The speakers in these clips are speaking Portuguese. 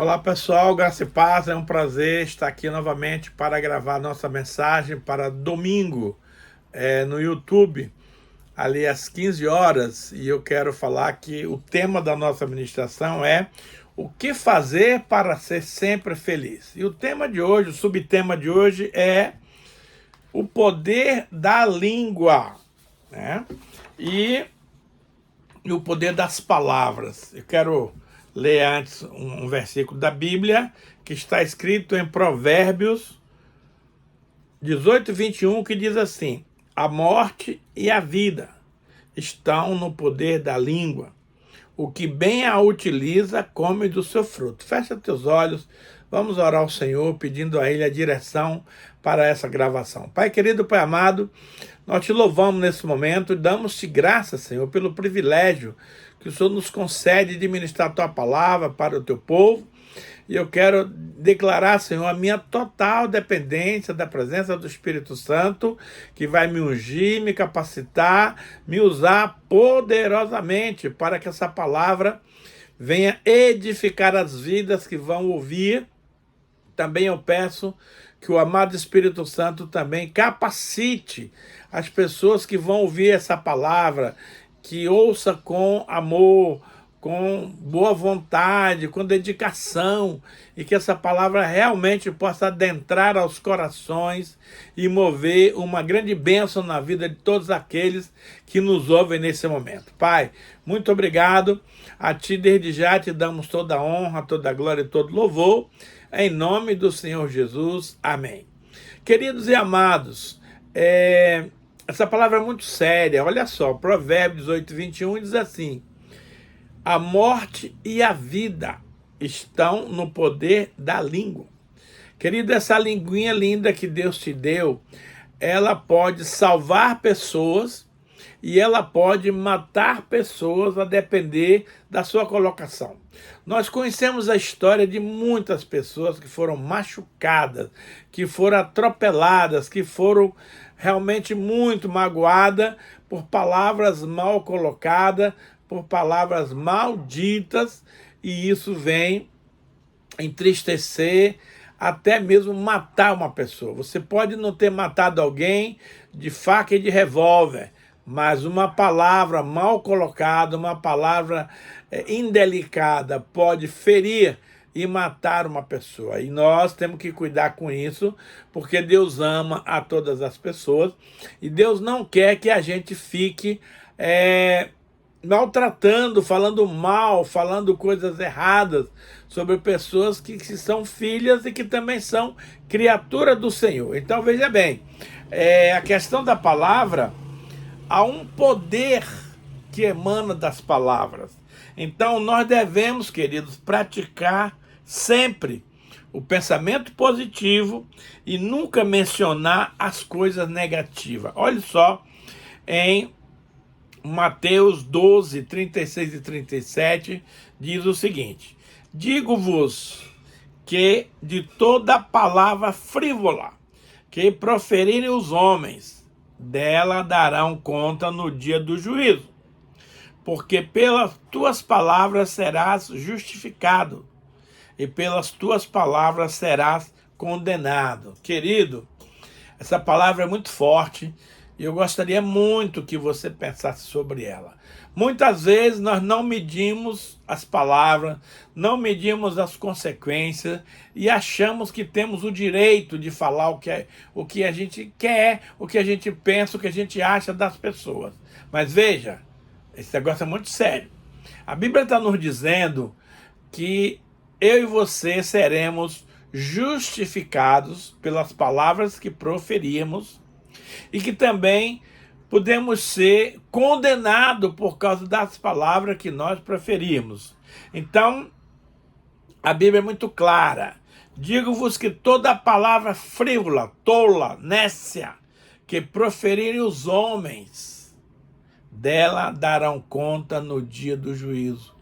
Olá pessoal, graça e paz, é um prazer estar aqui novamente para gravar nossa mensagem para domingo no YouTube, ali às 15 horas, e eu quero falar que o tema da nossa ministração é o que fazer para ser sempre feliz. E o tema de hoje, o subtema de hoje é o poder da língua, né? E o poder das palavras. Eu quero ler antes um versículo da Bíblia que está escrito em Provérbios 18:21, que diz assim: a morte e a vida estão no poder da língua. O que bem a utiliza, come do seu fruto. Fecha teus olhos, vamos orar ao Senhor, pedindo a Ele a direção para essa gravação. Pai querido, Pai amado, nós te louvamos nesse momento e damos-te graças, Senhor, pelo privilégio que o Senhor nos concede de ministrar a tua palavra para o teu povo. E eu quero declarar, Senhor, a minha total dependência da presença do Espírito Santo, que vai me ungir, me capacitar, me usar poderosamente para que essa palavra venha edificar as vidas que vão ouvir. Também eu peço que o amado Espírito Santo também capacite as pessoas que vão ouvir essa palavra, que ouça com amor, com boa vontade, com dedicação, e que essa palavra realmente possa adentrar aos corações e mover uma grande bênção na vida de todos aqueles que nos ouvem nesse momento. Pai, muito obrigado. A Ti desde já te damos toda a honra, toda a glória e todo louvor. Em nome do Senhor Jesus. Amém. Queridos e amados, essa palavra é muito séria. Olha só, Provérbios 18:21 diz assim: a morte e a vida estão no poder da língua. Querido, essa linguinha linda que Deus te deu, ela pode salvar pessoas e ela pode matar pessoas a depender da sua colocação. Nós conhecemos a história de muitas pessoas que foram machucadas, que foram atropeladas, que foram realmente muito magoadas por palavras mal colocadas, por palavras malditas, e isso vem entristecer, até mesmo matar uma pessoa. Você pode não ter matado alguém de faca e de revólver, mas uma palavra mal colocada, uma palavra indelicada pode ferir e matar uma pessoa. E nós temos que cuidar com isso, porque Deus ama a todas as pessoas e Deus não quer que a gente fique maltratando, falando mal, falando coisas erradas sobre pessoas que são filhas e que também são criatura do Senhor. Então veja bem, a questão da palavra, há um poder que emana das palavras. Então nós devemos, queridos, praticar sempre o pensamento positivo e nunca mencionar as coisas negativas. Olha só, em Mateus 12, 36 e 37, diz o seguinte: digo-vos que de toda palavra frívola que proferirem os homens, dela darão conta no dia do juízo. Porque pelas tuas palavras serás justificado, e pelas tuas palavras serás condenado. Querido, essa palavra é muito forte, e eu gostaria muito que você pensasse sobre ela. Muitas vezes nós não medimos as palavras, não medimos as consequências e achamos que temos o direito de falar o que a gente quer, o que a gente pensa, o que a gente acha das pessoas. Mas veja, esse negócio é muito sério. A Bíblia está nos dizendo que eu e você seremos justificados pelas palavras que proferimos e que também podemos ser condenados por causa das palavras que nós proferimos. Então, a Bíblia é muito clara. Digo-vos que toda palavra frívola, tola, nécia, que proferirem os homens, dela darão conta no dia do juízo.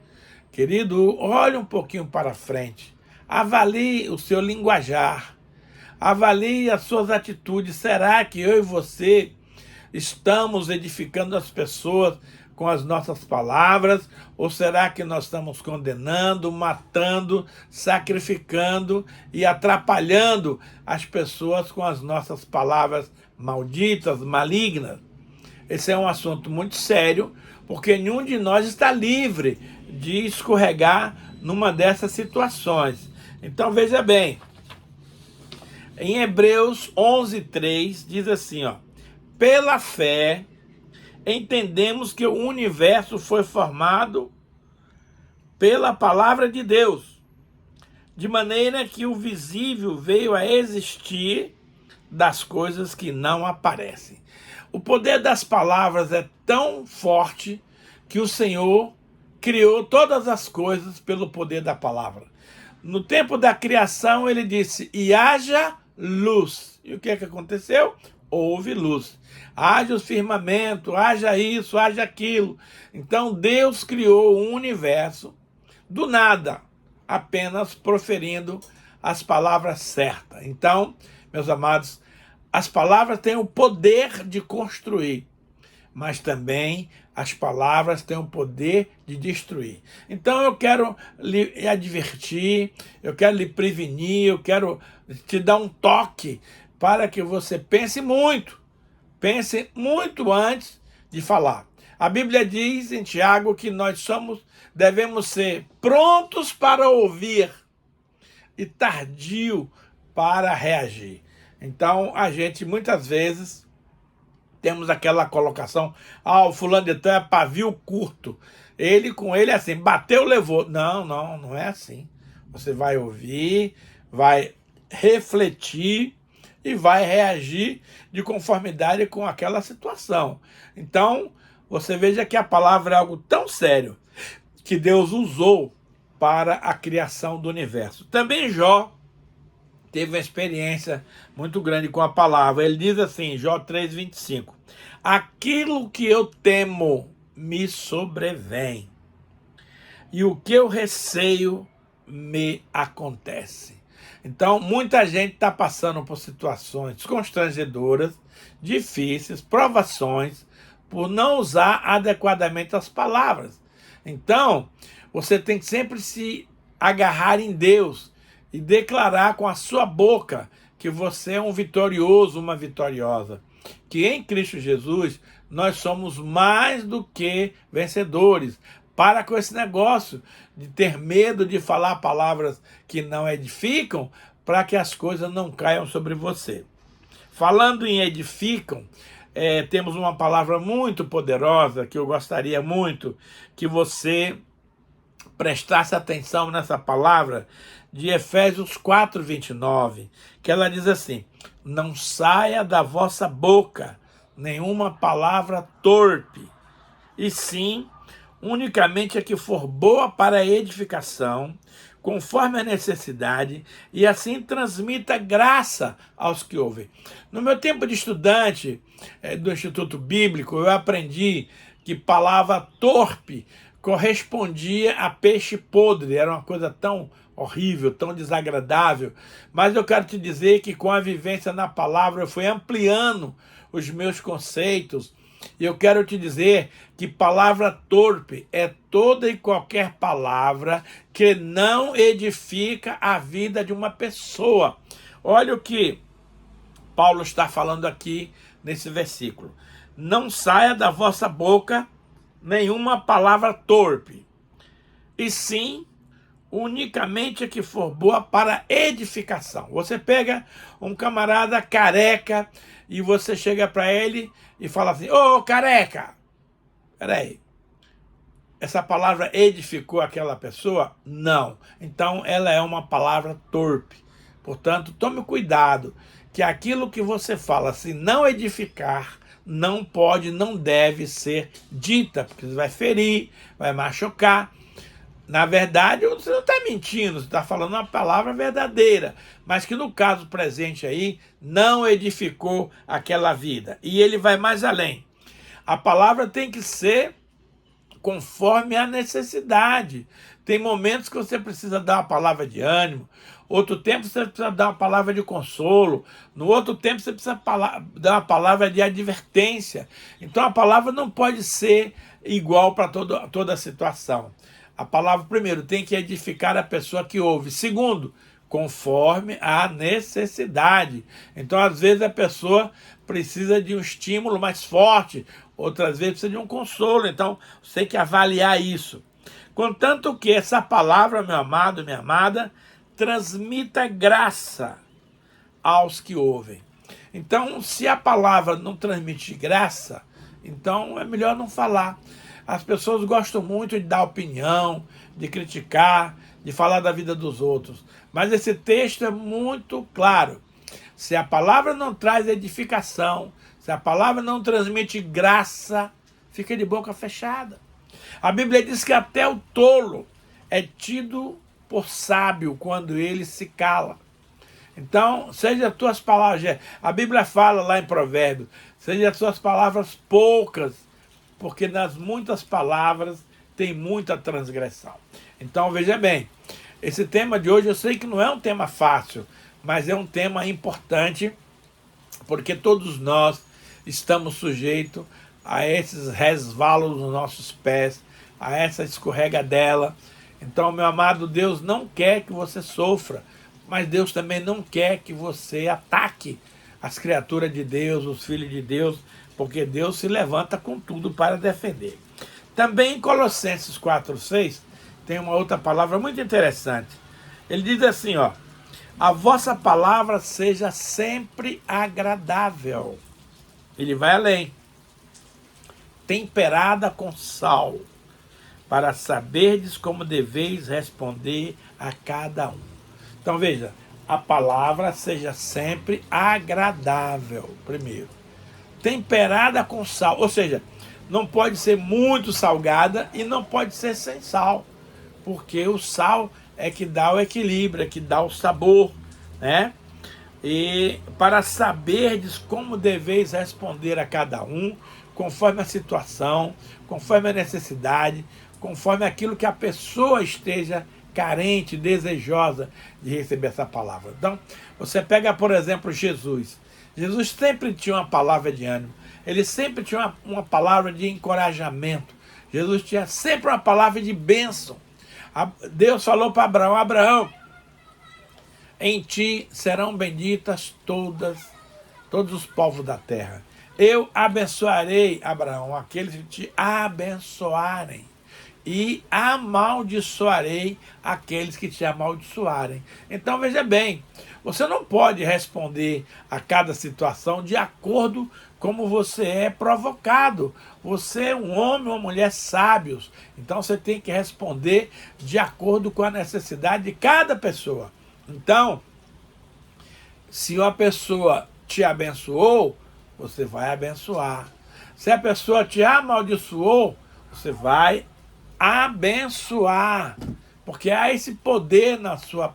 Querido, olhe um pouquinho para frente. Avalie o seu linguajar. Avalie as suas atitudes. Será que eu e você estamos edificando as pessoas com as nossas palavras? Ou será que nós estamos condenando, matando, sacrificando e atrapalhando as pessoas com as nossas palavras malditas, malignas? Esse é um assunto muito sério, porque nenhum de nós está livre de escorregar numa dessas situações. Então veja bem, em Hebreus 11:3 diz assim, ó: pela fé entendemos que o universo foi formado pela palavra de Deus, de maneira que o visível veio a existir das coisas que não aparecem. O poder das palavras é tão forte que o Senhor criou todas as coisas pelo poder da palavra. No tempo da criação, ele disse, e haja luz. E o que é que aconteceu? Houve luz. Haja o firmamento, haja isso, haja aquilo. Então Deus criou um universo do nada, apenas proferindo as palavras certas. Então, meus amados, as palavras têm o poder de construir, mas também as palavras têm o poder de destruir. Então eu quero lhe advertir, eu quero lhe prevenir, eu quero te dar um toque para que você pense muito antes de falar. A Bíblia diz em Tiago que devemos ser prontos para ouvir e tardio para reagir. Então, a gente, muitas vezes, temos aquela colocação, o fulano de tal é pavio curto. Com ele é assim, bateu, levou. Não é assim. Você vai ouvir, vai refletir e vai reagir de conformidade com aquela situação. Então, você veja que a palavra é algo tão sério que Deus usou para a criação do universo. Também Jó teve uma experiência muito grande com a palavra. Ele diz assim, Jó 3:25, aquilo que eu temo me sobrevém, e o que eu receio me acontece. Então, muita gente está passando por situações constrangedoras, difíceis, provações, por não usar adequadamente as palavras. Então, você tem que sempre se agarrar em Deus e declarar com a sua boca que você é um vitorioso, uma vitoriosa. Que em Cristo Jesus nós somos mais do que vencedores. Para com esse negócio de ter medo de falar palavras que não edificam, para que as coisas não caiam sobre você. Falando em edificam, temos uma palavra muito poderosa que eu gostaria muito que você prestasse atenção nessa palavra de Efésios 4:29, que ela diz assim, não saia da vossa boca nenhuma palavra torpe, e sim unicamente a que for boa para a edificação, conforme a necessidade, e assim transmita graça aos que ouvem. No meu tempo de estudante do Instituto Bíblico, eu aprendi que palavra torpe correspondia a peixe podre, era uma coisa tão horrível, tão desagradável, mas eu quero te dizer que com a vivência na palavra eu fui ampliando os meus conceitos, e eu quero te dizer que palavra torpe é toda e qualquer palavra que não edifica a vida de uma pessoa. Olha o que Paulo está falando aqui nesse versículo. Não saia da vossa boca nenhuma palavra torpe, e sim unicamente a que for boa para edificação. Você pega um camarada careca e você chega para ele e fala assim, ô careca, peraí, essa palavra edificou aquela pessoa? Não. Então ela é uma palavra torpe. Portanto, tome cuidado, que aquilo que você fala, se não edificar, não pode, não deve ser dita, porque você vai ferir, vai machucar. Na verdade, você não está mentindo, você está falando uma palavra verdadeira, mas que no caso presente aí, não edificou aquela vida. E ele vai mais além. A palavra tem que ser conforme a necessidade. Tem momentos que você precisa dar uma palavra de ânimo, outro tempo você precisa dar uma palavra de consolo, no outro tempo você precisa dar uma palavra de advertência. Então a palavra não pode ser igual para toda a situação. A palavra, primeiro, tem que edificar a pessoa que ouve. Segundo, conforme a necessidade. Então, às vezes, a pessoa precisa de um estímulo mais forte, outras vezes precisa de um consolo. Então, você tem que avaliar isso. Contanto que essa palavra, meu amado, minha amada, transmita graça aos que ouvem. Então, se a palavra não transmite graça, então é melhor não falar. As pessoas gostam muito de dar opinião, de criticar, de falar da vida dos outros. Mas esse texto é muito claro. Se a palavra não traz edificação, se a palavra não transmite graça, fica de boca fechada. A Bíblia diz que até o tolo é tido por sábio quando ele se cala. Então, seja as tuas palavras, a Bíblia fala lá em Provérbios, seja as tuas palavras poucas, porque nas muitas palavras tem muita transgressão. Então, veja bem, esse tema de hoje eu sei que não é um tema fácil, mas é um tema importante, porque todos nós estamos sujeitos a esses resvalos nos nossos pés, a essa escorregadela. Então, meu amado, Deus não quer que você sofra, mas Deus também não quer que você ataque as criaturas de Deus, os filhos de Deus, porque Deus se levanta com tudo para defender. Também em Colossenses 4:6 tem uma outra palavra muito interessante. Ele diz assim, ó: a vossa palavra seja sempre agradável. Ele vai além. Temperada com sal, para saberdes como deveis responder a cada um. Então veja, a palavra seja sempre agradável, primeiro. Temperada com sal, ou seja, não pode ser muito salgada e não pode ser sem sal, porque o sal é que dá o equilíbrio, é que dá o sabor, né? E para saberdes como deveis responder a cada um, conforme a situação, conforme a necessidade, conforme aquilo que a pessoa esteja carente, desejosa de receber essa palavra. Então, você pega, por exemplo, Jesus. Jesus sempre tinha uma palavra de ânimo. Ele sempre tinha uma palavra de encorajamento. Jesus tinha sempre uma palavra de bênção. Deus falou para Abraão: Abraão, em ti serão benditas todos os povos da terra. Eu abençoarei, Abraão, aqueles que te abençoarem, e amaldiçoarei aqueles que te amaldiçoarem. Então veja bem, você não pode responder a cada situação de acordo como você é provocado. Você é um homem ou uma mulher sábios, então você tem que responder de acordo com a necessidade de cada pessoa. Então, se uma pessoa te abençoou, você vai abençoar. Se a pessoa te amaldiçoou, você vai abençoar, porque há esse poder na sua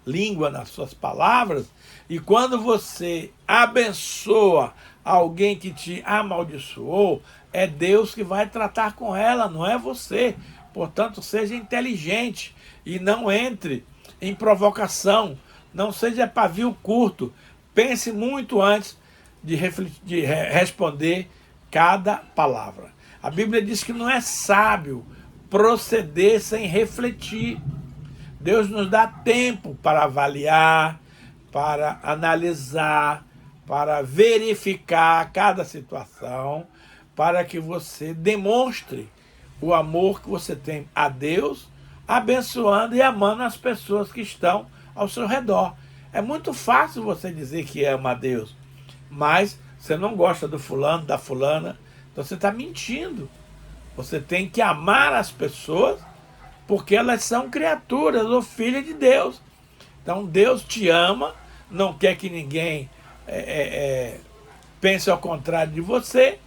língua, nas suas palavras, e quando você abençoa alguém que te amaldiçoou, é Deus que vai tratar com ela, não é você. Portanto, seja inteligente e não entre em provocação, não seja pavio curto, pense muito antes de responder cada palavra. A Bíblia diz que não é sábio proceder sem refletir. Deus nos dá tempo para avaliar, para analisar, para verificar cada situação, para que você demonstre o amor que você tem a Deus, abençoando e amando as pessoas que estão ao seu redor. É muito fácil você dizer que ama a Deus, mas você não gosta do fulano, da fulana, então você está mentindo. Você tem que amar as pessoas porque elas são criaturas ou filhas de Deus. Então Deus te ama, não quer que ninguém pense ao contrário de você,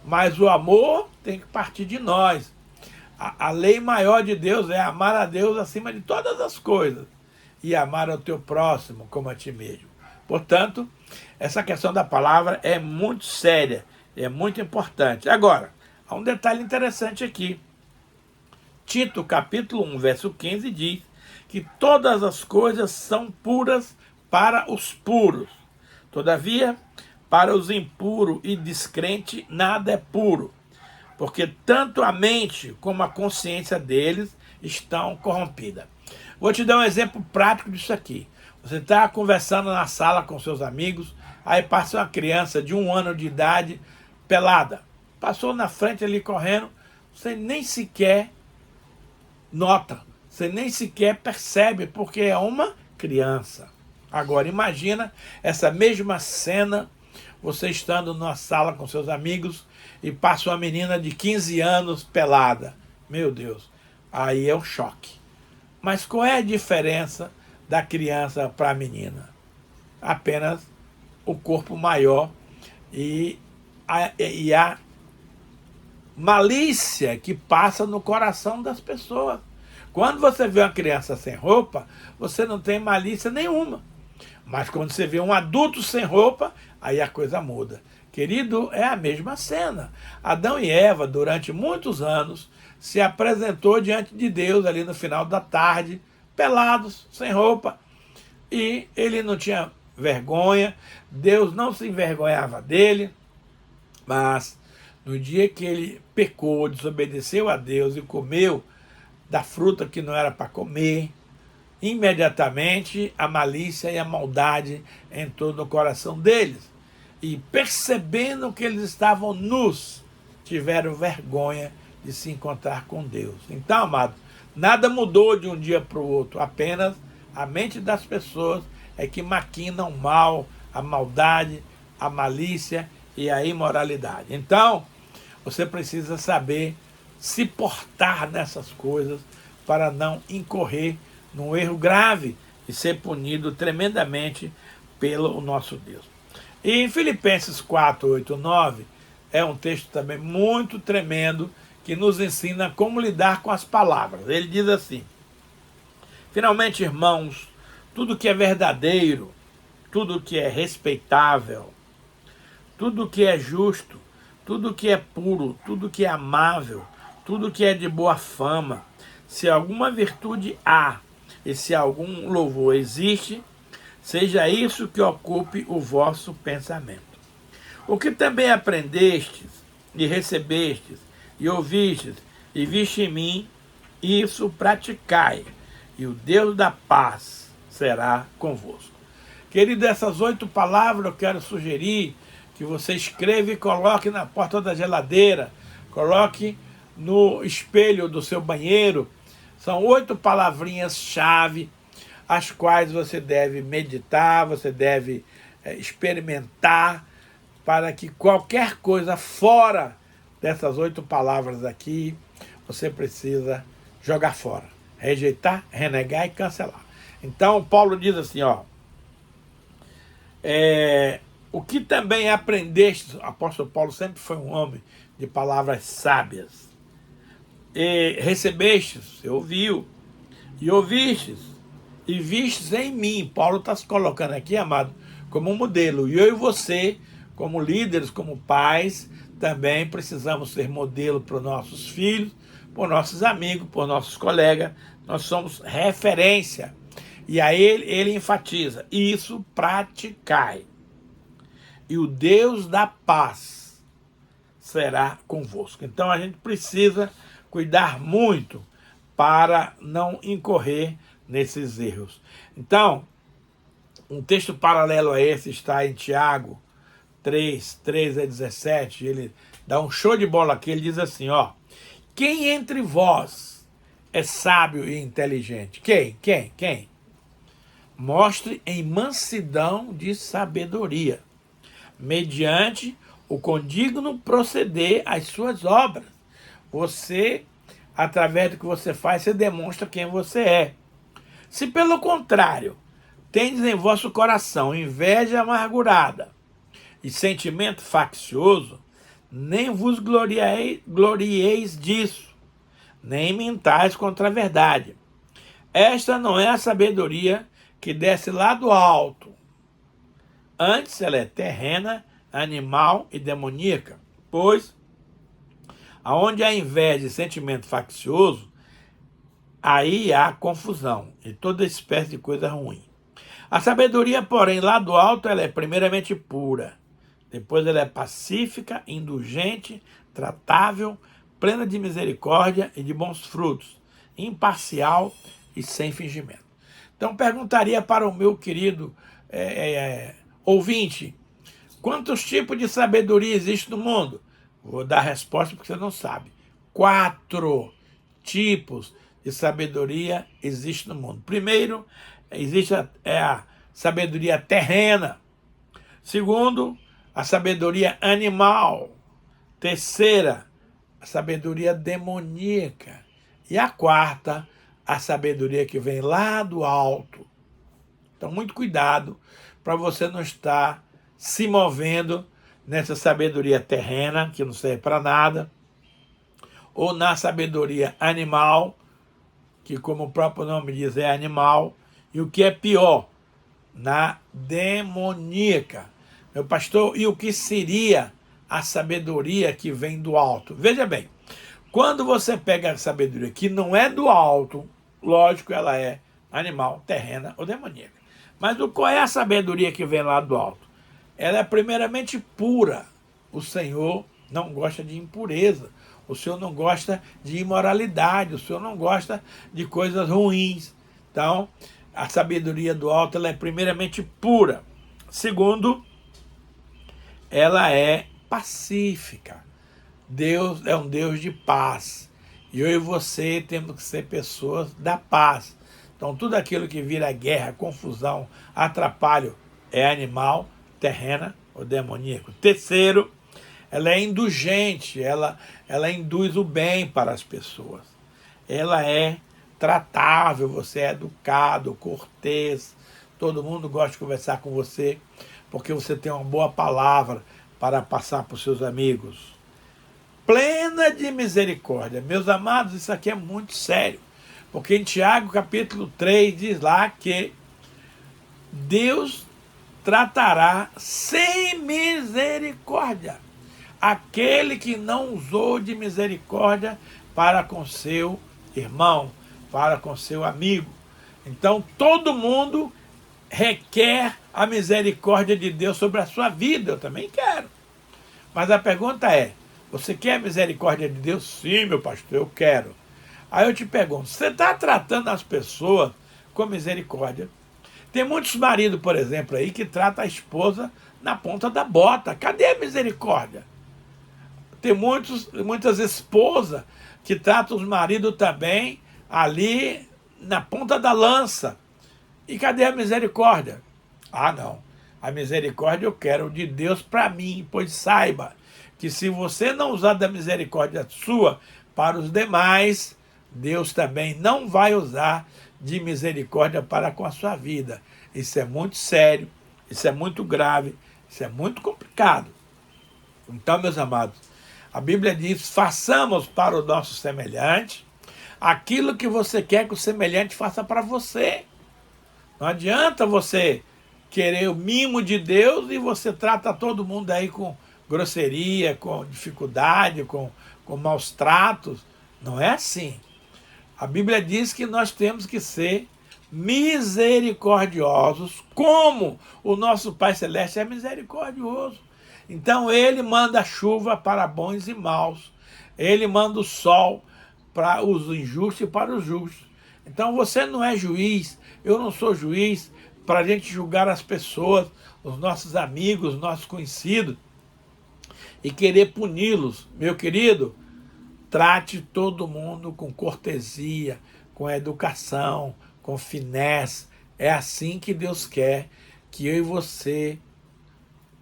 mas o amor tem que partir de nós. A lei maior de Deus é amar a Deus acima de todas as coisas e amar ao teu próximo como a ti mesmo. Portanto, essa questão da palavra é muito séria, é muito importante. Agora, há um detalhe interessante aqui. Tito, capítulo 1, verso 15, diz que todas as coisas são puras para os puros. Todavia, para os impuros e descrentes, nada é puro. porque tanto a mente como a consciência deles estão corrompidas. Vou te dar um exemplo prático disso aqui. Você está conversando na sala com seus amigos, aí passa uma criança de 1 ano de idade pelada. Passou na frente ali correndo, você nem sequer nota, você nem sequer percebe, porque é uma criança. Agora imagina essa mesma cena, você estando numa sala com seus amigos e passa uma menina de 15 anos pelada. Meu Deus, aí é um choque. Mas qual é a diferença da criança para a menina? Apenas o corpo maior e a malícia que passa no coração das pessoas. Quando você vê uma criança sem roupa, você não tem malícia nenhuma. Mas quando você vê um adulto sem roupa, aí a coisa muda. Querido, é a mesma cena. Adão e Eva, durante muitos anos, se apresentou diante de Deus ali no final da tarde, pelados, sem roupa. E ele não tinha vergonha, Deus não se envergonhava dele, mas no dia que ele pecou, desobedeceu a Deus e comeu da fruta que não era para comer, imediatamente a malícia e a maldade entrou no coração deles. E percebendo que eles estavam nus, tiveram vergonha de se encontrar com Deus. Então, amados, nada mudou de um dia para o outro, apenas a mente das pessoas é que maquina o mal, a maldade, a malícia e a imoralidade. Então, você precisa saber se portar nessas coisas para não incorrer num erro grave e ser punido tremendamente pelo nosso Deus. E em Filipenses 4, 8, 9, é um texto também muito tremendo que nos ensina como lidar com as palavras. Ele diz assim: finalmente, irmãos, tudo que é verdadeiro, tudo que é respeitável, tudo que é justo, tudo que é puro, tudo que é amável, tudo que é de boa fama, se alguma virtude há e se algum louvor existe, seja isso que ocupe o vosso pensamento. O que também aprendestes e recebestes e ouvistes e viste em mim, isso praticai, e o Deus da paz será convosco. Querido, essas 8 palavras eu quero sugerir que você escreva e coloque na porta da geladeira, coloque no espelho do seu banheiro. São 8 palavrinhas-chave, as quais você deve meditar, você deve experimentar, para que qualquer coisa fora dessas 8 palavras aqui, você precisa jogar fora, rejeitar, renegar e cancelar. Então, Paulo diz assim, ó, o que também aprendeste, o apóstolo Paulo sempre foi um homem de palavras sábias, e recebestes, você ouviu, e ouvistes, e vistes em mim. Paulo está se colocando aqui, amado, como um modelo. E eu e você, como líderes, como pais, também precisamos ser modelo para os nossos filhos, para os nossos amigos, para os nossos colegas. Nós somos referência. E aí ele enfatiza, isso praticai, e o Deus da paz será convosco. Então a gente precisa cuidar muito para não incorrer nesses erros. Então, um texto paralelo a esse está em Tiago 3, 13 a 17, ele dá um show de bola aqui, ele diz assim, ó, quem entre vós é sábio e inteligente? Quem? Mostre em mansidão de sabedoria, mediante o condigno proceder às suas obras. Você, através do que você faz, você demonstra quem você é. Se pelo contrário, tendes em vosso coração inveja amargurada e sentimento faccioso, nem vos glorieis disso, nem mintais contra a verdade. Esta não é a sabedoria que desce lá do alto. Antes ela é terrena, animal e demoníaca, pois aonde há inveja e sentimento faccioso, aí há confusão e toda espécie de coisa ruim. A sabedoria, porém, lá do alto, ela é primeiramente pura, depois ela é pacífica, indulgente, tratável, plena de misericórdia e de bons frutos, imparcial e sem fingimento. Então, perguntaria para o meu querido ouvinte, quantos tipos de sabedoria existe no mundo? Vou dar a resposta porque você não sabe. 4 tipos de sabedoria existem no mundo. Primeiro, existe a sabedoria terrena. Segundo, a sabedoria animal. Terceira, a sabedoria demoníaca. E a quarta, a sabedoria que vem lá do alto. Então, muito cuidado para você não estar se movendo nessa sabedoria terrena, que não serve para nada, ou na sabedoria animal, que como o próprio nome diz, é animal, e o que é pior, na demoníaca. Meu pastor, e o que seria a sabedoria que vem do alto? Veja bem, quando você pega a sabedoria que não é do alto, lógico, ela é animal, terrena ou demoníaca. Mas qual é a sabedoria que vem lá do alto? Ela é primeiramente pura. O Senhor não gosta de impureza. O Senhor não gosta de imoralidade. O Senhor não gosta de coisas ruins. Então, a sabedoria do alto ela é primeiramente pura. Segundo, ela é pacífica. Deus é um Deus de paz. E eu e você temos que ser pessoas da paz. Então, tudo aquilo que vira guerra, confusão, atrapalho, é animal, terrena ou demoníaco. Terceiro, ela é indulgente, ela induz o bem para as pessoas. Ela é tratável, você é educado, cortês, todo mundo gosta de conversar com você, porque você tem uma boa palavra para passar para os seus amigos. Plena de misericórdia. Meus amados, isso aqui é muito sério. Porque em Tiago, capítulo 3, diz lá que Deus tratará sem misericórdia aquele que não usou de misericórdia para com seu irmão, para com seu amigo. Então, todo mundo requer a misericórdia de Deus sobre a sua vida. Eu também quero. Mas a pergunta é, você quer a misericórdia de Deus? Sim, meu pastor, eu quero. Aí eu te pergunto, você está tratando as pessoas com misericórdia? Tem muitos maridos, por exemplo, aí que tratam a esposa na ponta da bota. Cadê a misericórdia? Tem muitas esposas que tratam os maridos também ali na ponta da lança. E cadê a misericórdia? Ah, não. A misericórdia eu quero de Deus para mim, pois saiba que se você não usar da misericórdia sua para os demais, Deus também não vai usar de misericórdia para com a sua vida. Isso é muito sério, isso é muito grave, isso é muito complicado. Então, meus amados, a Bíblia diz, façamos para o nosso semelhante aquilo que você quer que o semelhante faça para você. Não adianta você querer o mimo de Deus e você trata todo mundo aí com grosseria, com dificuldade, com maus tratos. Não é assim. A Bíblia diz que nós temos que ser misericordiosos, como o nosso Pai Celeste é misericordioso. Então ele manda chuva para bons e maus. Ele manda o sol para os injustos e para os justos. Então você não é juiz, eu não sou juiz para a gente julgar as pessoas, os nossos amigos, os nossos conhecidos, e querer puni-los. Meu querido, trate todo mundo com cortesia, com educação, com finesse. É assim que Deus quer que eu e você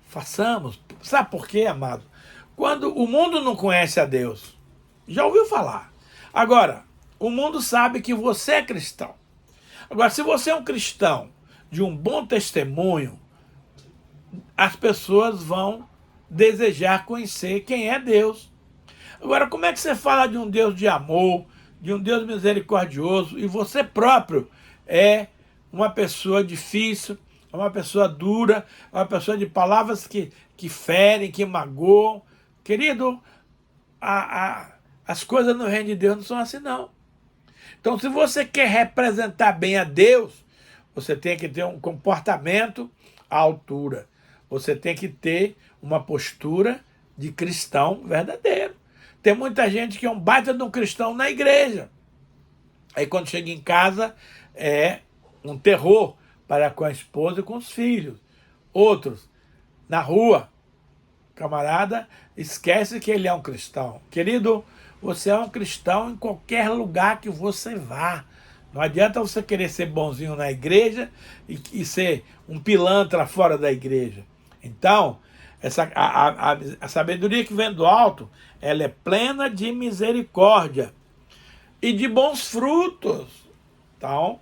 façamos. Sabe por quê, amado? Quando o mundo não conhece a Deus, já ouviu falar. Agora, o mundo sabe que você é cristão. Agora, se você é um cristão de um bom testemunho, as pessoas vão desejar conhecer quem é Deus. Agora, como é que você fala de um Deus de amor, de um Deus misericordioso, e você próprio é uma pessoa difícil, uma pessoa dura, uma pessoa de palavras que ferem, que magoam? Querido, as coisas no reino de Deus não são assim, não. Então, se você quer representar bem a Deus, você tem que ter um comportamento à altura. Você tem que ter uma postura de cristão verdadeiro. Tem muita gente que é um baita de um cristão na igreja. Aí quando chega em casa é um terror para com a esposa e com os filhos. Outros, na rua, camarada, esquece que ele é um cristão. Querido, você é um cristão em qualquer lugar que você vá. Não adianta você querer ser bonzinho na igreja e ser um pilantra fora da igreja. Então, a sabedoria que vem do alto, ela é plena de misericórdia e de bons frutos. Então,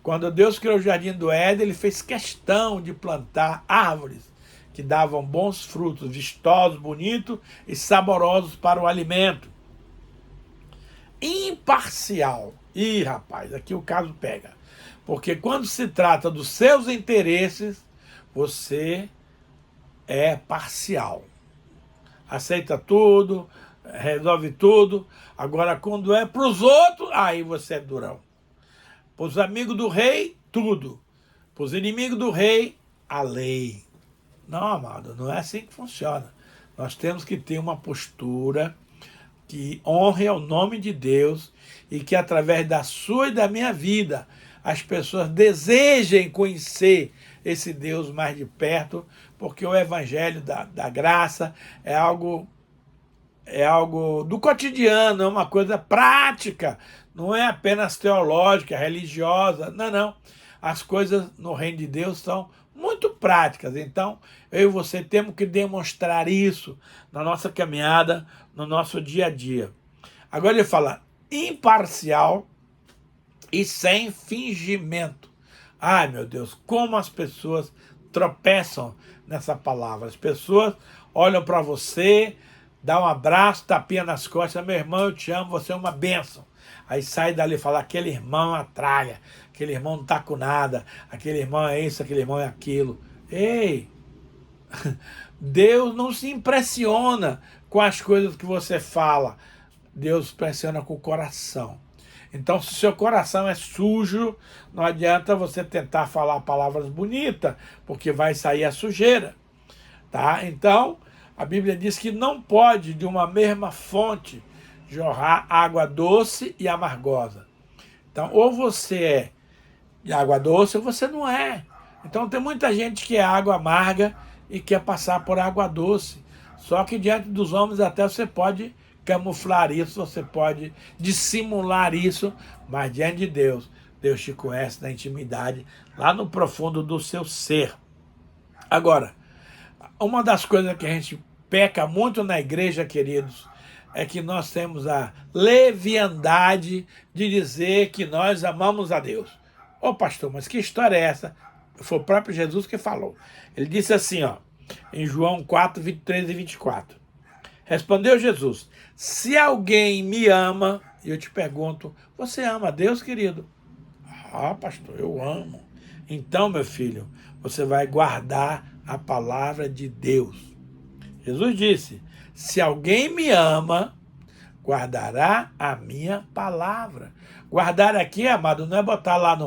quando Deus criou o Jardim do Éden, ele fez questão de plantar árvores que davam bons frutos, vistosos, bonitos e saborosos para o alimento. Imparcial. Ih, rapaz, aqui o caso pega. Porque quando se trata dos seus interesses, você é parcial. Aceita tudo, resolve tudo. Agora, quando é para os outros, aí você é durão. Para os amigos do rei, tudo. Para os inimigos do rei, a lei. Não, amado, não é assim que funciona. Nós temos que ter uma postura que honre ao nome de Deus e que através da sua e da minha vida as pessoas desejem conhecer esse Deus mais de perto, porque o evangelho da graça é algo do cotidiano, é uma coisa prática, não é apenas teológica, religiosa, não. As coisas no reino de Deus são muito práticas, então eu e você temos que demonstrar isso na nossa caminhada, no nosso dia a dia. Agora ele fala imparcial e sem fingimento. Ai, meu Deus, como as pessoas tropeçam nessa palavra. As pessoas olham para você, dá um abraço, tapinha nas costas, meu irmão, eu te amo, você é uma bênção. Aí sai dali e fala, aquele irmão é uma tralha, aquele irmão não tá com nada, aquele irmão é isso, aquele irmão é aquilo. Ei, Deus não se impressiona com as coisas que você fala, Deus impressiona com o coração. Então, se o seu coração é sujo, não adianta você tentar falar palavras bonitas, porque vai sair a sujeira. Tá? Então, a Bíblia diz que não pode de uma mesma fonte jorrar água doce e amargosa. Então, ou você é de água doce ou você não é. Então, tem muita gente que é água amarga e quer passar por água doce. Só que diante dos homens até você pode camuflar isso, você pode dissimular isso, mas diante de Deus, Deus te conhece na intimidade, lá no profundo do seu ser. Agora, uma das coisas que a gente peca muito na igreja, queridos, é que nós temos a leviandade de dizer que nós amamos a Deus. Ô pastor, mas que história é essa? Foi o próprio Jesus que falou. Ele disse assim, ó, em João 4, 23 e 24. Respondeu Jesus, se alguém me ama, eu te pergunto, você ama a Deus, querido? Ah, pastor, eu amo. Então, meu filho, você vai guardar a palavra de Deus. Jesus disse, se alguém me ama, guardará a minha palavra. Guardar aqui, amado, não é botar lá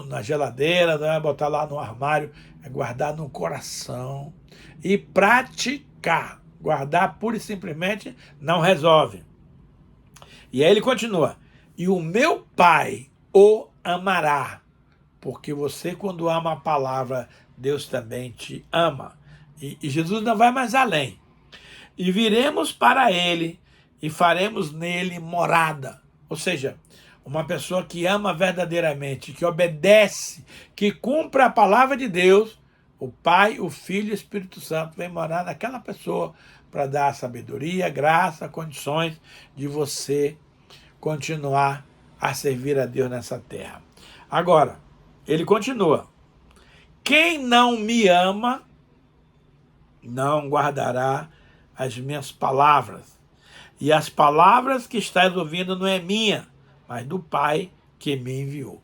na geladeira, não é botar lá no armário, é guardar no coração e praticar. Guardar pura e simplesmente não resolve. E aí ele continua, e o meu Pai o amará, porque você quando ama a palavra, Deus também te ama. E Jesus não vai mais além. E viremos para ele e faremos nele morada. Ou seja, uma pessoa que ama verdadeiramente, que obedece, que cumpre a palavra de Deus, o Pai, o Filho e o Espírito Santo vem morar naquela pessoa para dar sabedoria, graça, condições de você continuar a servir a Deus nessa terra. Agora, ele continua. Quem não me ama, não guardará as minhas palavras. E as palavras que estás ouvindo não é minha, mas do Pai que me enviou.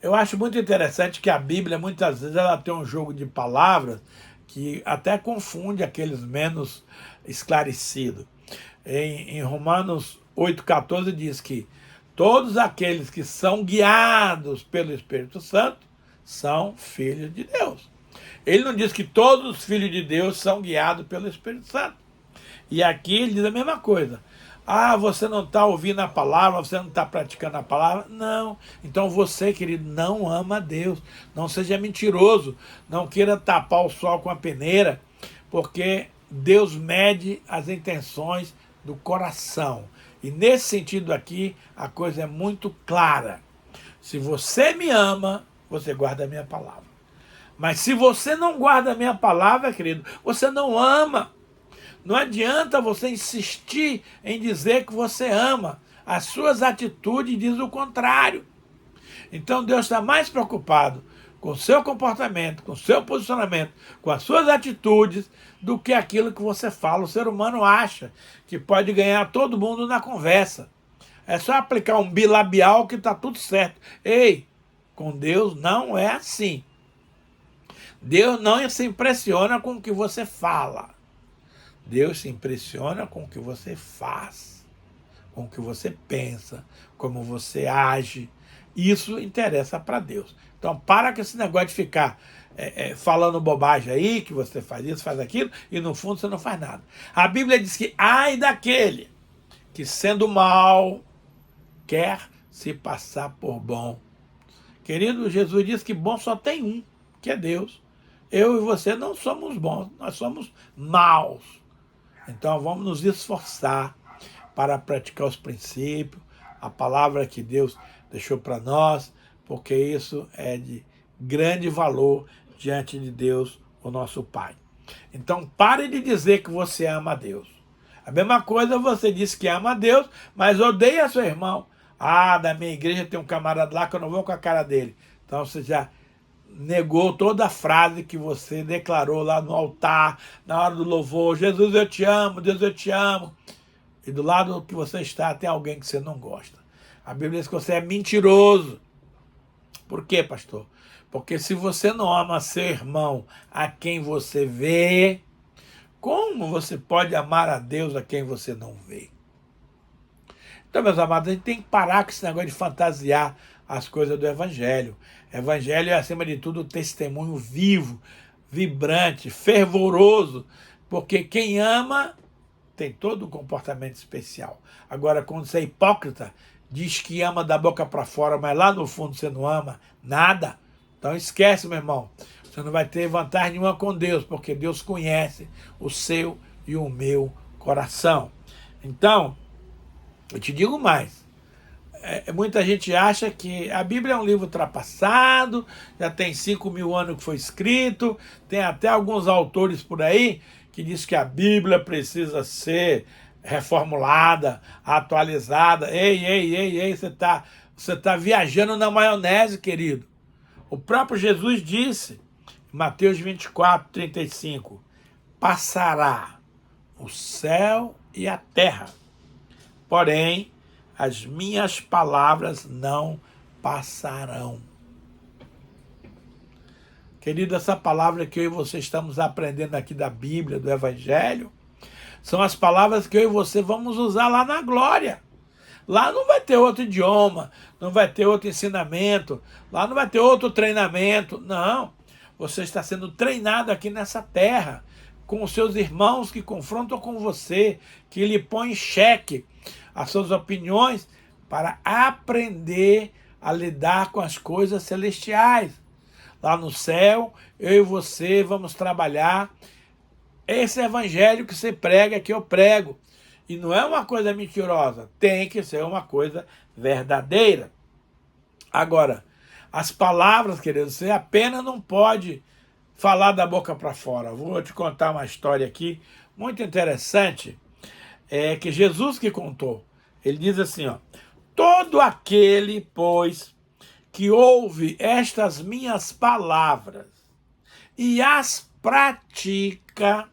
Eu acho muito interessante que a Bíblia, muitas vezes, ela tem um jogo de palavras que até confunde aqueles menos esclarecidos. Em Romanos 8,14 diz que todos aqueles que são guiados pelo Espírito Santo são filhos de Deus. Ele não diz que todos os filhos de Deus são guiados pelo Espírito Santo. E aqui ele diz a mesma coisa. Ah, você não está ouvindo a palavra, você não está praticando a palavra. Não. Então você, querido, não ama a Deus. Não seja mentiroso. Não queira tapar o sol com a peneira, porque Deus mede as intenções do coração. E nesse sentido aqui, a coisa é muito clara. Se você me ama, você guarda a minha palavra. Mas se você não guarda a minha palavra, querido, você não ama. Não adianta você insistir em dizer que você ama. As suas atitudes dizem o contrário. Então Deus está mais preocupado com o seu comportamento, com o seu posicionamento, com as suas atitudes, do que aquilo que você fala. O ser humano acha que pode ganhar todo mundo na conversa. É só aplicar um bilabial que está tudo certo. Ei, com Deus não é assim. Deus não se impressiona com o que você fala. Deus se impressiona com o que você faz, com o que você pensa, como você age. Isso interessa para Deus. Então, para com esse negócio de ficar falando bobagem aí, que você faz isso, faz aquilo, e no fundo você não faz nada. A Bíblia diz que ai daquele que, sendo mal, quer se passar por bom. Querido, Jesus disse que bom só tem um, que é Deus. Eu e você não somos bons, nós somos maus. Então vamos nos esforçar para praticar os princípios, a palavra que Deus deixou para nós, porque isso é de grande valor diante de Deus, o nosso Pai. Então pare de dizer que você ama a Deus. A mesma coisa você diz que ama a Deus, mas odeia seu irmão. Ah, da minha igreja tem um camarada lá que eu não vou com a cara dele. Então você já negou toda a frase que você declarou lá no altar, na hora do louvor. Jesus, eu te amo, Deus, eu te amo. E do lado que você está tem alguém que você não gosta. A Bíblia diz que você é mentiroso. Por quê, pastor? Porque se você não ama seu irmão a quem você vê, como você pode amar a Deus a quem você não vê? Então, meus amados, a gente tem que parar com esse negócio de fantasiar as coisas do Evangelho. Evangelho é, acima de tudo, um testemunho vivo, vibrante, fervoroso, porque quem ama tem todo um comportamento especial. Agora, quando você é hipócrita, diz que ama da boca para fora, mas lá no fundo você não ama nada, então esquece, meu irmão. Você não vai ter vantagem nenhuma com Deus, porque Deus conhece o seu e o meu coração. Então, eu te digo mais. Muita gente acha que a Bíblia é um livro ultrapassado, já tem 5.000 anos que foi escrito, tem até alguns autores por aí que diz que a Bíblia precisa ser reformulada, atualizada. Ei, você tá viajando na maionese, querido. O próprio Jesus disse, em Mateus 24:35, passará o céu e a terra, porém, as minhas palavras não passarão. Querido, essa palavra que eu e você estamos aprendendo aqui da Bíblia, do Evangelho, são as palavras que eu e você vamos usar lá na glória. Lá não vai ter outro idioma, não vai ter outro ensinamento, lá não vai ter outro treinamento. Não, você está sendo treinado aqui nessa terra, com os seus irmãos que confrontam com você, que lhe põem em xeque as suas opiniões, para aprender a lidar com as coisas celestiais. Lá no céu, eu e você vamos trabalhar esse evangelho que você prega, que eu prego. E não é uma coisa mentirosa, tem que ser uma coisa verdadeira. Agora, as palavras, querido, você apenas não pode falar da boca para fora. Vou te contar uma história aqui muito interessante, que Jesus que contou. Ele diz assim, ó: todo aquele, pois, que ouve estas minhas palavras e as pratica,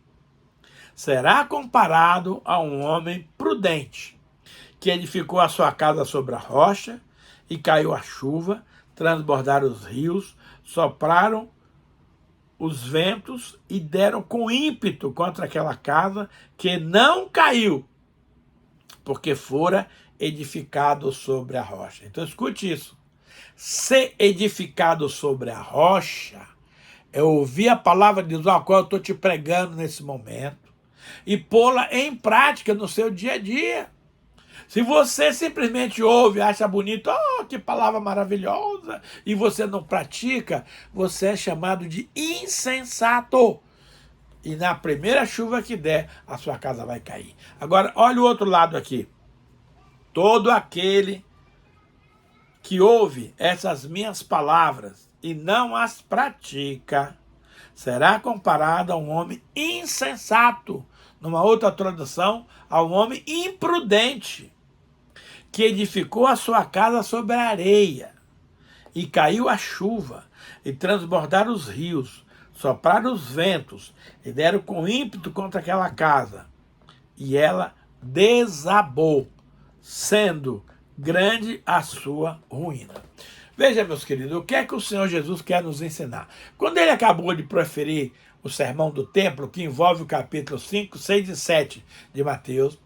será comparado a um homem prudente, que edificou a sua casa sobre a rocha, e caiu a chuva, transbordaram os rios, sopraram os ventos e deram com ímpeto contra aquela casa, que não caiu, porque fora edificado sobre a rocha. Então escute isso. Ser edificado sobre a rocha é ouvir a palavra de Deus, a qual eu estou te pregando nesse momento, e pô-la em prática no seu dia a dia. Se você simplesmente ouve, acha bonito, oh, que palavra maravilhosa, e você não pratica, você é chamado de insensato. E na primeira chuva que der, a sua casa vai cair. Agora, olha o outro lado aqui. Todo aquele que ouve essas minhas palavras e não as pratica, será comparado a um homem insensato, numa outra tradução, a um homem imprudente, que edificou a sua casa sobre a areia, e caiu a chuva, e transbordaram os rios, sopraram os ventos, e deram com ímpeto contra aquela casa, e ela desabou, sendo grande a sua ruína. Veja, meus queridos, o que é que o Senhor Jesus quer nos ensinar? Quando ele acabou de proferir o sermão do templo, que envolve o capítulo 5, 6 e 7 de Mateus,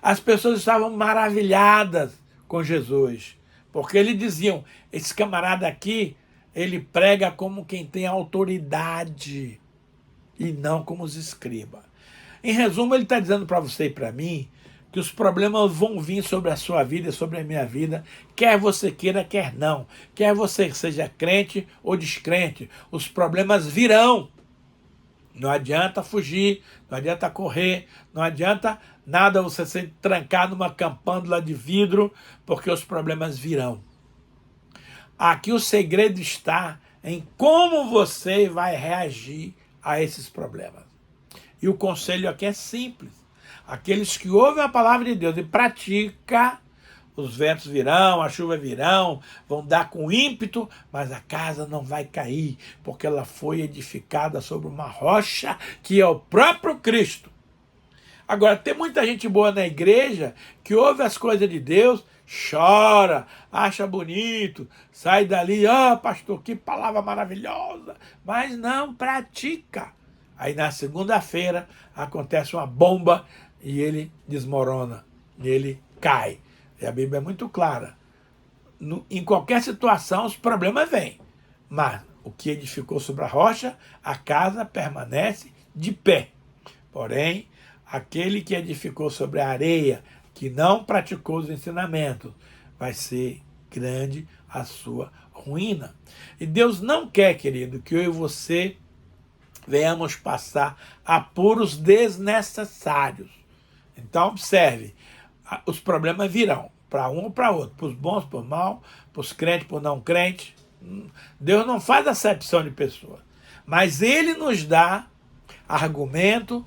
as pessoas estavam maravilhadas com Jesus, porque eles diziam, esse camarada aqui, ele prega como quem tem autoridade e não como os escribas. Em resumo, ele está dizendo para você e para mim que os problemas vão vir sobre a sua vida e sobre a minha vida, quer você queira, quer não. Quer você seja crente ou descrente, os problemas virão. Não adianta fugir, não adianta correr, não adianta nada você ser trancado numa campândula de vidro, porque os problemas virão. Aqui o segredo está em como você vai reagir a esses problemas. E o conselho aqui é simples. Aqueles que ouvem a palavra de Deus e praticam, os ventos virão, a chuva virão, vão dar com ímpeto, mas a casa não vai cair, porque ela foi edificada sobre uma rocha que é o próprio Cristo. Agora, tem muita gente boa na igreja que ouve as coisas de Deus, chora, acha bonito, sai dali, pastor, que palavra maravilhosa, mas não pratica. Aí na segunda-feira acontece uma bomba e ele desmorona, e ele cai. E a Bíblia é muito clara. Em qualquer situação os problemas vêm, mas o que edificou sobre a rocha, a casa permanece de pé. Porém, aquele que edificou sobre a areia, que não praticou os ensinamentos, vai ser grande a sua ruína. E Deus não quer, querido, que eu e você venhamos passar apuros desnecessários. Então, observe, os problemas virão, para um ou para outro, para os bons, para os maus, para os crentes, para os não crentes. Deus não faz acepção de pessoas, mas Ele nos dá argumento,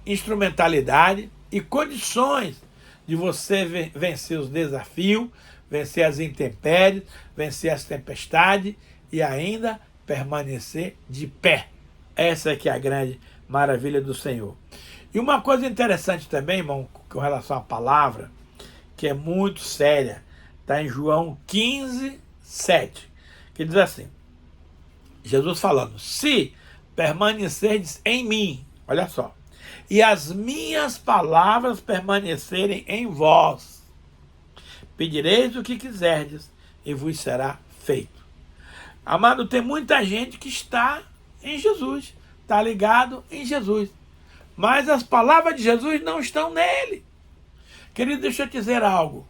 instrumentalidade e condições de você vencer os desafios, vencer as intempéries, vencer as tempestades e ainda permanecer de pé. Essa é que é a grande maravilha do Senhor. E uma coisa interessante também, irmão, com relação à palavra, que é muito séria, está em João 15, 7, que diz assim, Jesus falando, se permanecerdes em mim, olha só, e as minhas palavras permanecerem em vós, pedireis o que quiserdes e vos será feito. Amado, tem muita gente que está em Jesus, está ligado em Jesus, mas as palavras de Jesus não estão nele. Querido, deixa eu te dizer algo.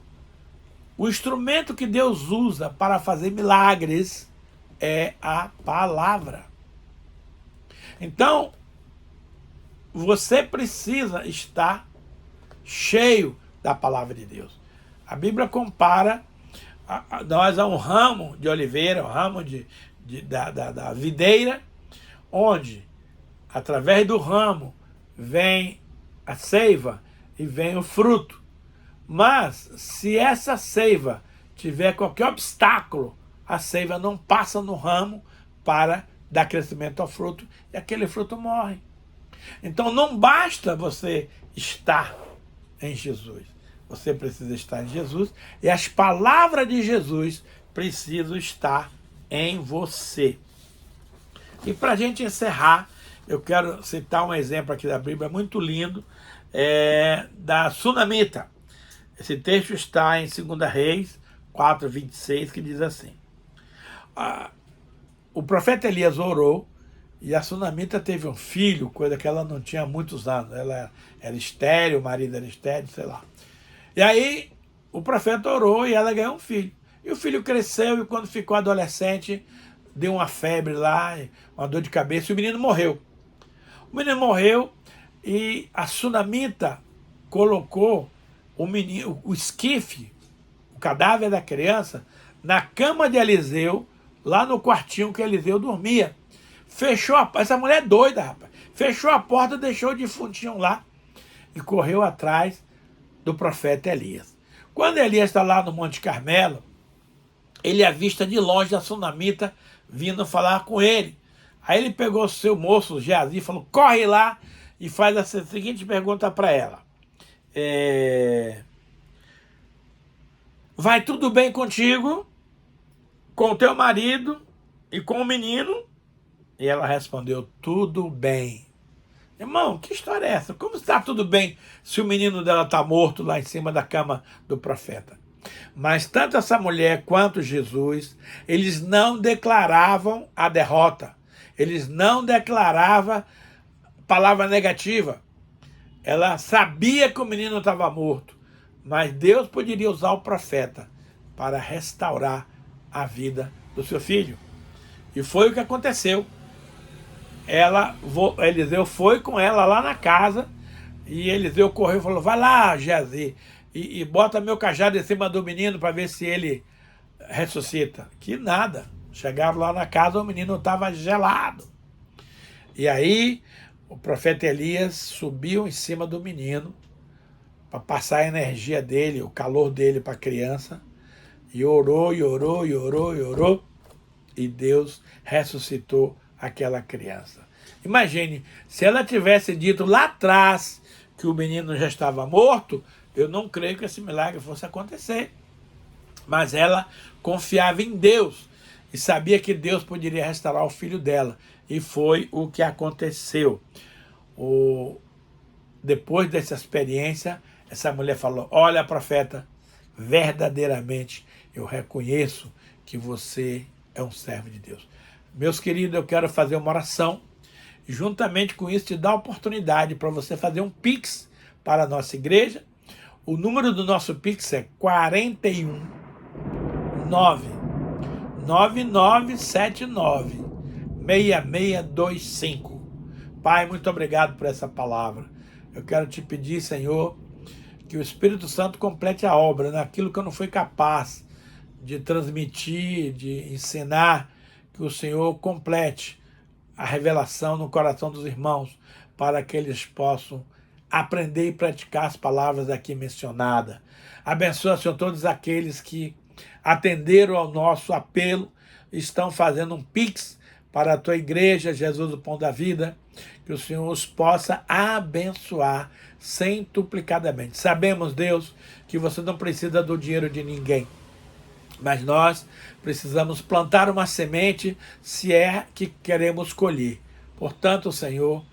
O instrumento que Deus usa para fazer milagres é a palavra. Então, você precisa estar cheio da palavra de Deus. A Bíblia compara nós a um ramo de oliveira, um ramo da videira, onde, através do ramo, vem a seiva e vem o fruto. Mas, se essa seiva tiver qualquer obstáculo, a seiva não passa no ramo para dar crescimento ao fruto e aquele fruto morre. Então, não basta você estar em Jesus. Você precisa estar em Jesus e as palavras de Jesus precisam estar em você. E para a gente encerrar, eu quero citar um exemplo aqui da Bíblia muito lindo, da Sunamita. Esse texto está em 2 Reis 4, 26, que diz assim, o profeta Elias orou e a Sunamita teve um filho, coisa que ela não tinha há muitos anos. Ela era estéril, o marido era estéril, sei lá. E aí o profeta orou e ela ganhou um filho. E o filho cresceu e quando ficou adolescente, deu uma febre lá, uma dor de cabeça e o menino morreu. O menino morreu e a sunamita colocou o menino, o esquife, o cadáver da criança, na cama de Eliseu, lá no quartinho que Eliseu dormia. Fechou a porta, essa mulher é doida, rapaz. Fechou a porta, deixou o defuntinho lá e correu atrás do profeta Elias. Quando Elias está lá no Monte Carmelo, ele avista de longe a sunamita vindo falar com ele. Aí ele pegou o seu moço, Geazi, e falou, corre lá e faz a seguinte pergunta para ela. Vai tudo bem contigo, com o teu marido e com o menino? E ela respondeu, tudo bem. Irmão, que história é essa? Como está tudo bem se o menino dela está morto lá em cima da cama do profeta? Mas tanto essa mulher quanto Jesus, eles não declaravam a derrota. Eles não declaravam palavra negativa. Ela sabia que o menino estava morto, mas Deus poderia usar o profeta para restaurar a vida do seu filho. E foi o que aconteceu. Eliseu foi com ela lá na casa e Eliseu correu e falou, vai lá, Geazi, e bota meu cajado em cima do menino para ver se ele ressuscita. Que nada. Chegaram lá na casa, o menino estava gelado. E aí o profeta Elias subiu em cima do menino para passar a energia dele, o calor dele para a criança. E orou, e orou, e orou, e orou. E Deus ressuscitou aquela criança. Imagine, se ela tivesse dito lá atrás que o menino já estava morto, eu não creio que esse milagre fosse acontecer. Mas ela confiava em Deus e sabia que Deus poderia restaurar o filho dela. E foi o que aconteceu. Depois dessa experiência, essa mulher falou, olha, profeta, verdadeiramente eu reconheço que você é um servo de Deus. Meus queridos, eu quero fazer uma oração. Juntamente com isso, te dá a oportunidade para você fazer um Pix para a nossa igreja. O número do nosso Pix é 41 9979 6625. Pai, muito obrigado por essa palavra. Eu quero te pedir, Senhor, que o Espírito Santo complete a obra naquilo que eu não fui capaz de transmitir, de ensinar, que o Senhor complete a revelação no coração dos irmãos, para que eles possam aprender e praticar as palavras aqui mencionadas. Abençoa, Senhor, todos aqueles que atenderam ao nosso apelo, estão fazendo um Pix para a tua igreja, Jesus, o Pão da Vida, que o Senhor os possa abençoar centuplicadamente. Sabemos, Deus, que você não precisa do dinheiro de ninguém, mas nós precisamos plantar uma semente se é que queremos colher. Portanto, Senhor,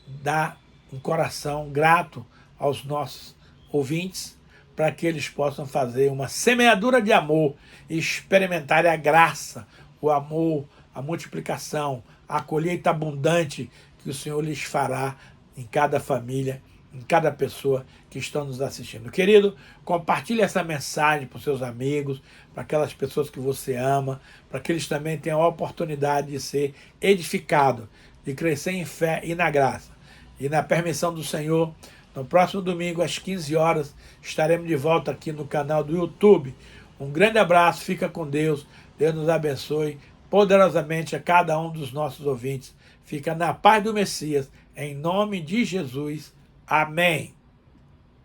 dá um coração grato aos nossos ouvintes para que eles possam fazer uma semeadura de amor e experimentar a graça, o amor, a multiplicação, a colheita abundante que o Senhor lhes fará em cada família, em cada pessoa que estão nos assistindo. Querido, compartilhe essa mensagem para os seus amigos, para aquelas pessoas que você ama, para que eles também tenham a oportunidade de ser edificados, de crescer em fé e na graça. E na permissão do Senhor, no próximo domingo, às 15 horas, estaremos de volta aqui no canal do YouTube. Um grande abraço, fica com Deus, Deus nos abençoe poderosamente a cada um dos nossos ouvintes. Fica na paz do Messias, em nome de Jesus. Amém.